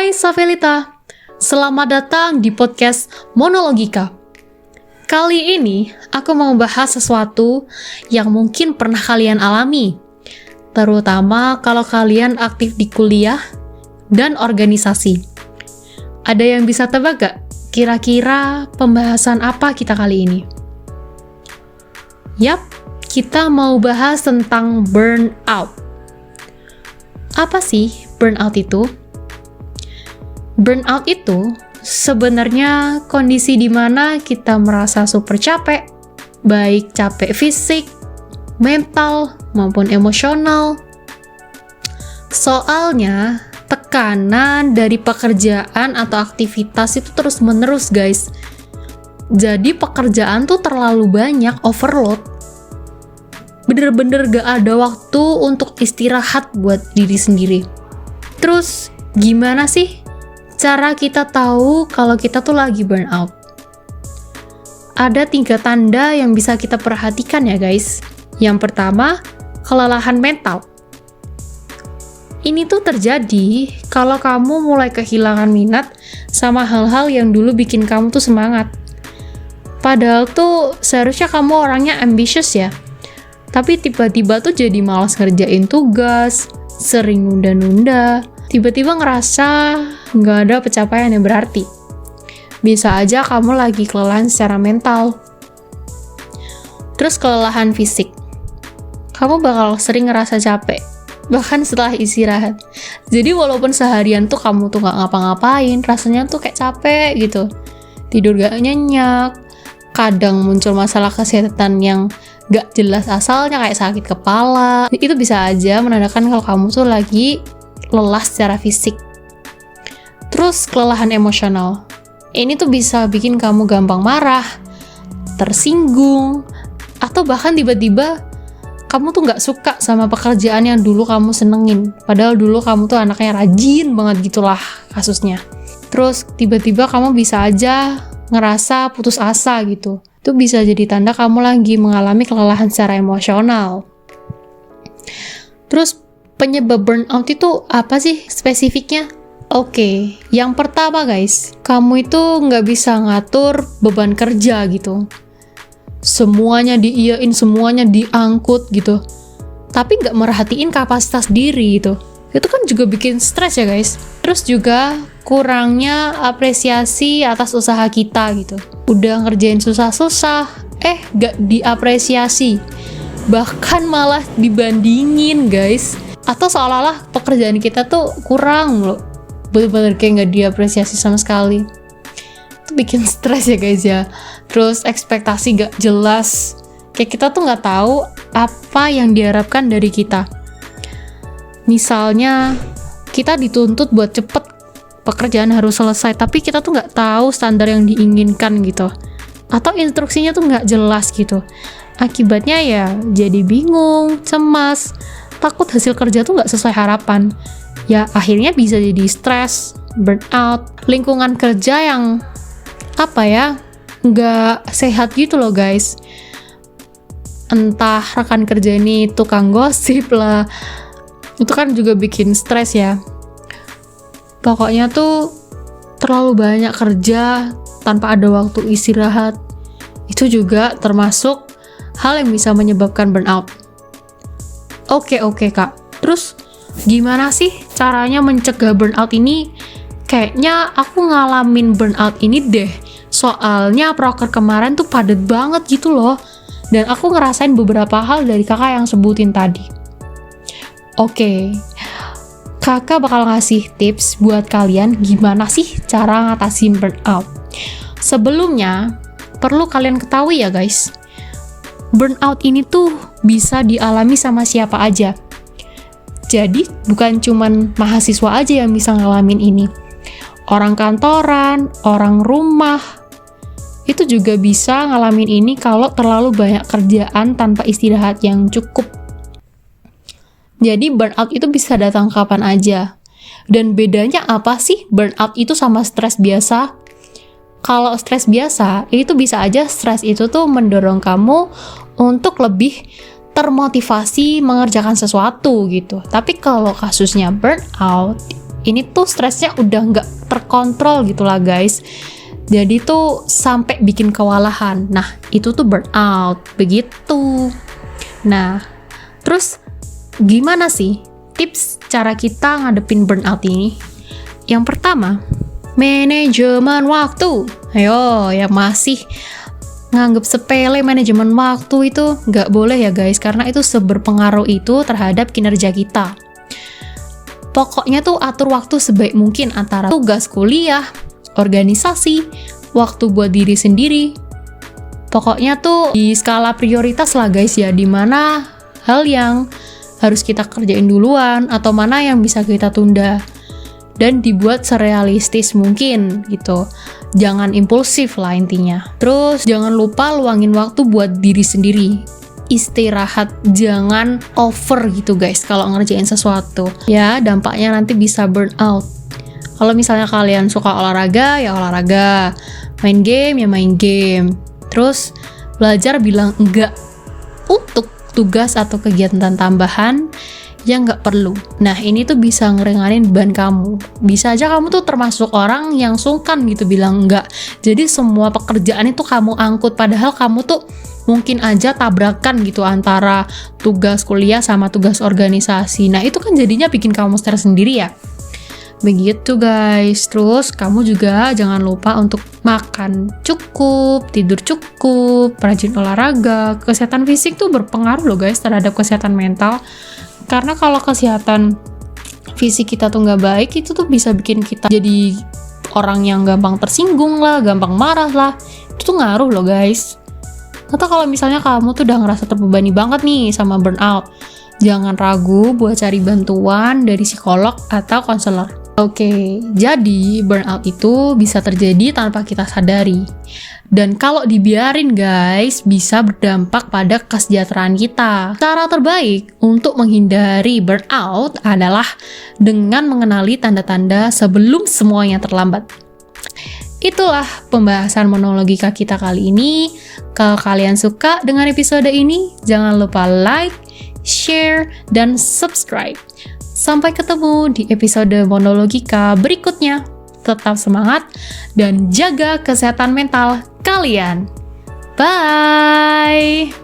Hai Savelita, selamat datang di podcast Monologika. Kali ini aku mau bahas sesuatu yang mungkin pernah kalian alami, terutama kalau kalian aktif di kuliah dan organisasi. Ada yang bisa tebak gak? Kira-kira pembahasan apa kita kali ini? Yap, kita mau bahas tentang burnout. Apa sih burnout itu? Burnout itu sebenarnya kondisi di mana kita merasa super capek, baik capek fisik, mental, maupun emosional. Soalnya, tekanan dari pekerjaan atau aktivitas itu terus-menerus, guys. Jadi pekerjaan tuh terlalu banyak, overload. Bener-bener gak ada waktu untuk istirahat buat diri sendiri. Terus, gimana sih cara kita tahu kalau kita tuh lagi burnout? Ada 3 tanda yang bisa kita perhatikan ya guys. Yang pertama, kelelahan mental. Ini tuh terjadi kalau kamu mulai kehilangan minat sama hal-hal yang dulu bikin kamu tuh semangat. Padahal tuh seharusnya kamu orangnya ambitious ya. Tapi tiba-tiba tuh jadi malas ngerjain tugas, sering nunda-nunda, tiba-tiba ngerasa nggak ada pencapaian yang berarti. Bisa aja kamu lagi kelelahan secara mental. Terus kelelahan fisik. Kamu bakal sering ngerasa capek, bahkan setelah istirahat. Jadi walaupun seharian tuh kamu tuh nggak ngapa-ngapain, rasanya tuh kayak capek gitu. Tidur gak nyenyak, kadang muncul masalah kesehatan yang gak jelas asalnya kayak sakit kepala. Itu bisa aja menandakan kalau kamu tuh lagi lelah secara fisik. Terus kelelahan emosional. Ini tuh bisa bikin kamu gampang marah, tersinggung, atau bahkan tiba-tiba kamu tuh gak suka sama pekerjaan yang dulu kamu senengin. Padahal dulu kamu tuh anaknya rajin banget gitulah kasusnya. Terus tiba-tiba kamu bisa aja ngerasa putus asa gitu. Itu bisa jadi tanda kamu lagi mengalami kelelahan secara emosional. Terus penyebab burnout itu apa sih spesifiknya? Oke, yang pertama guys, kamu itu nggak bisa ngatur beban kerja gitu. Semuanya diiyain, semuanya diangkut gitu. Tapi nggak merhatiin kapasitas diri gitu. Itu kan juga bikin stres ya guys. Terus juga kurangnya apresiasi atas usaha kita gitu. Udah ngerjain susah-susah, nggak diapresiasi. Bahkan malah dibandingin guys. Atau seolah-olah pekerjaan kita tuh kurang loh. Bener-bener kayak nggak diapresiasi sama sekali. Itu bikin stres ya guys ya. Terus ekspektasi nggak jelas. Kayak kita tuh nggak tahu apa yang diharapkan dari kita. Misalnya kita dituntut buat cepet, pekerjaan harus selesai, tapi kita tuh nggak tahu standar yang diinginkan gitu. Atau instruksinya tuh nggak jelas gitu. Akibatnya ya jadi bingung, cemas, takut hasil kerja tuh nggak sesuai harapan. Ya akhirnya bisa jadi stres, burnout, lingkungan kerja yang nggak sehat gitu loh guys. Entah rekan kerja ini tukang gosip lah, itu kan juga bikin stres ya. Pokoknya tuh terlalu banyak kerja tanpa ada waktu istirahat. Itu juga termasuk hal yang bisa menyebabkan burnout. Oke kak, terus gimana sih caranya mencegah burnout ini? Kayaknya aku ngalamin burnout ini deh. Soalnya proker kemarin tuh padet banget gitu loh. Dan aku ngerasain beberapa hal dari kakak yang sebutin tadi. Oke, kakak bakal ngasih tips buat kalian gimana sih cara ngatasin burnout. Sebelumnya, perlu kalian ketahui ya guys, burnout ini tuh bisa dialami sama siapa aja. Jadi, bukan cuman mahasiswa aja yang bisa ngalamin ini. Orang kantoran, orang rumah, itu juga bisa ngalamin ini kalau terlalu banyak kerjaan tanpa istirahat yang cukup. Jadi burnout itu bisa datang kapan aja. Dan bedanya apa sih burnout itu sama stres biasa? Kalau stres biasa, itu bisa aja stres itu tuh mendorong kamu untuk lebih termotivasi mengerjakan sesuatu gitu. Tapi kalau kasusnya burnout, Ini tuh stresnya udah nggak terkontrol gitu lah guys. Jadi tuh sampai bikin kewalahan. Nah, itu tuh burnout, begitu. Nah, terus gimana sih tips cara kita ngadepin burnout ini? Yang pertama, manajemen waktu. Ayo, yang masih nganggep sepele manajemen waktu itu nggak boleh ya guys, karena itu seberpengaruh itu terhadap kinerja kita. Pokoknya tuh atur waktu sebaik mungkin antara tugas kuliah, organisasi, waktu buat diri sendiri. Pokoknya tuh di skala prioritas lah guys ya, dimana hal yang harus kita kerjain duluan atau mana yang bisa kita tunda. Dan dibuat serealistis mungkin gitu. Jangan impulsif lah intinya. Terus jangan lupa luangin waktu buat diri sendiri. Istirahat, jangan over gitu guys kalau ngerjain sesuatu. Ya, dampaknya nanti bisa burn out. Kalau misalnya kalian suka olahraga, ya olahraga. Main game, ya main game. Terus belajar bilang enggak untuk tugas atau kegiatan tambahan yang nggak perlu. Nah, ini tuh bisa ngeringanin beban kamu. Bisa aja kamu tuh termasuk orang yang sungkan gitu bilang enggak. Jadi semua pekerjaan itu kamu angkut, padahal kamu tuh mungkin aja tabrakan gitu antara tugas kuliah sama tugas organisasi. Nah, itu kan jadinya bikin kamu stres sendiri ya. Begitu guys. Terus kamu juga jangan lupa untuk makan cukup, tidur cukup, rajin olahraga. Kesehatan fisik tuh berpengaruh loh guys terhadap kesehatan mental. Karena kalau kesehatan fisik kita tuh nggak baik, itu tuh bisa bikin kita jadi orang yang gampang tersinggung lah, gampang marah lah. Itu tuh ngaruh loh guys. Atau kalau misalnya kamu tuh udah ngerasa terbebani banget nih sama burnout, jangan ragu buat cari bantuan dari psikolog atau konselor. Oke, jadi burnout itu bisa terjadi tanpa kita sadari. Dan kalau dibiarin guys, bisa berdampak pada kesejahteraan kita. Cara terbaik untuk menghindari burnout adalah dengan mengenali tanda-tanda sebelum semuanya terlambat. Itulah pembahasan monologika kita kali ini. Kalau kalian suka dengan episode ini, jangan lupa like, share, dan subscribe. Sampai ketemu di episode monologika berikutnya. Tetap semangat dan jaga kesehatan mental kalian. Bye!